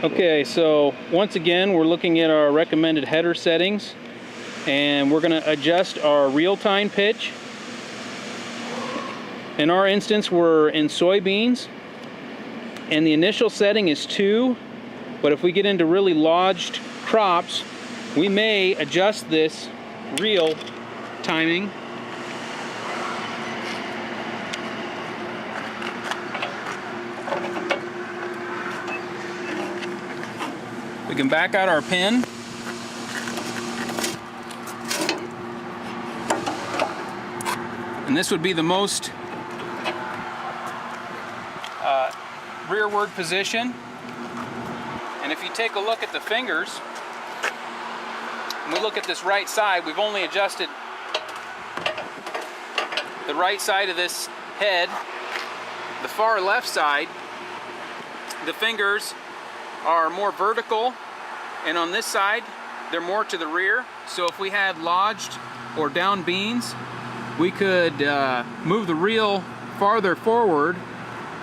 Okay, so once again we're looking at our recommended header settings, and we're going to adjust our reel tine pitch. In our instance, we're in soybeans, and the initial setting is 2, but if we get into really lodged crops, we may adjust this reel timing. We can back out our pin. And this would be the most rearward position. And if you take a look at the fingers, and we look at this right side, we've only adjusted the right side of this head. The far left side, the fingers are more vertical, and on this side they're more to the rear. So if we had lodged or down beans, we could move the reel farther forward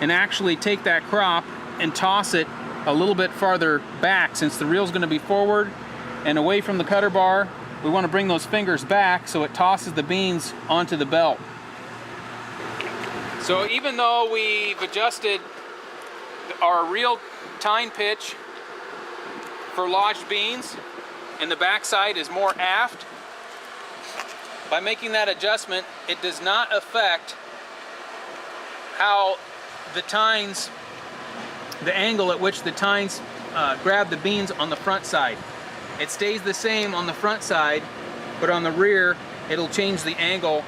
and actually take that crop and toss it a little bit farther back. Since the reel's going to be forward and away from the cutter bar, we want to bring those fingers back so it tosses the beans onto the belt. So even though we've adjusted our reel tine pitch for lodged beans and the back side is more aft, by making that adjustment, it does not affect how the tines, the angle at which the tines grab the beans on the front side. It stays the same on the front side, but on the rear it'll change the angle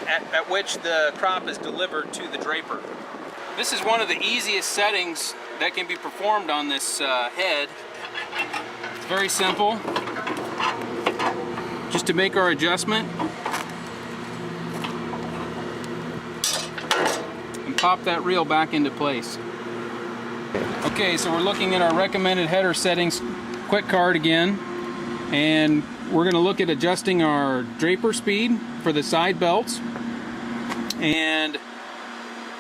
at which the crop is delivered to the draper. This is one of the easiest settings that can be performed on this head. It's very simple. Just to make our adjustment and pop that reel back into place. Okay, so we're looking at our recommended header settings quick card again, and we're going to look at adjusting our draper speed for the side belts. And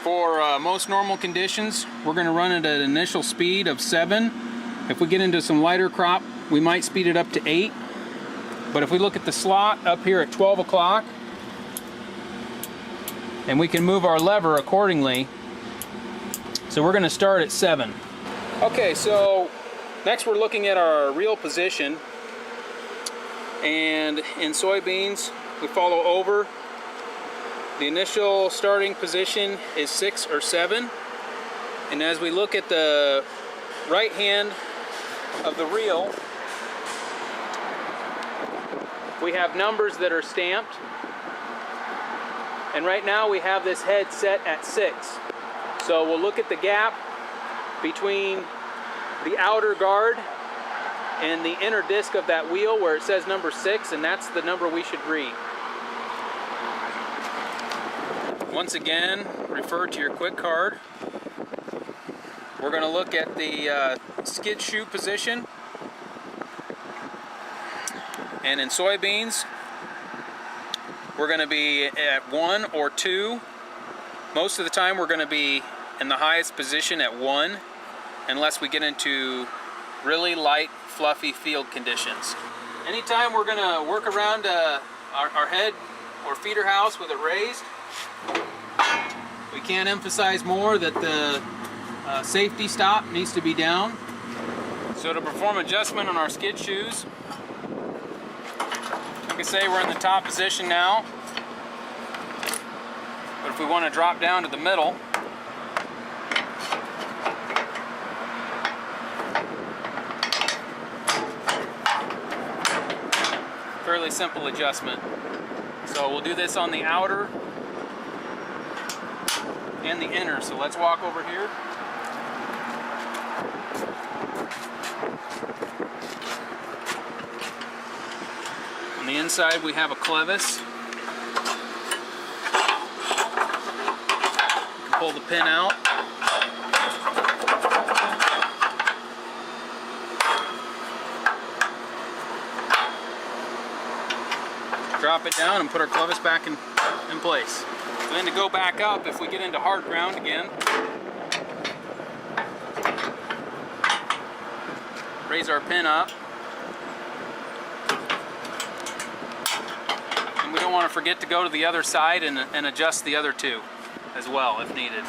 for most normal conditions, we're going to run it at an initial speed of 7. If we get into some lighter crop, we might speed it up to 8. But if we look at the slot up here at 12 o'clock, and we can move our lever accordingly. So we're going to start at 7. Okay, so next we're looking at our reel position. And in soybeans, we follow over. The initial starting position is 6 or 7. And as we look at the right hand of the reel, we have numbers that are stamped. And right now we have this head set at 6. So we'll look at the gap between the outer guard and the inner disc of that wheel where it says number 6, and that's the number we should read. Once again, refer to your quick card. We're going to look at the skid shoe position. And in soybeans, we're going to be at 1 or 2. Most of the time we're going to be in the highest position at 1, unless we get into really light, fluffy field conditions. Anytime we're going to work around our head or feeder house with it raised, we can't emphasize more that the safety stop needs to be down. So to perform adjustment on our skid shoes, like I say, we're in the top position now. But if we want to drop down to the middle, fairly simple adjustment. So we'll do this on the outer and the inner. So let's walk over here. On the inside we have a clevis. You can pull the pin out. Drop it down and put our clevis back in place. So then to go back up, if we get into hard ground again, raise our pin up. And we don't want to forget to go to the other side and adjust the other two as well if needed.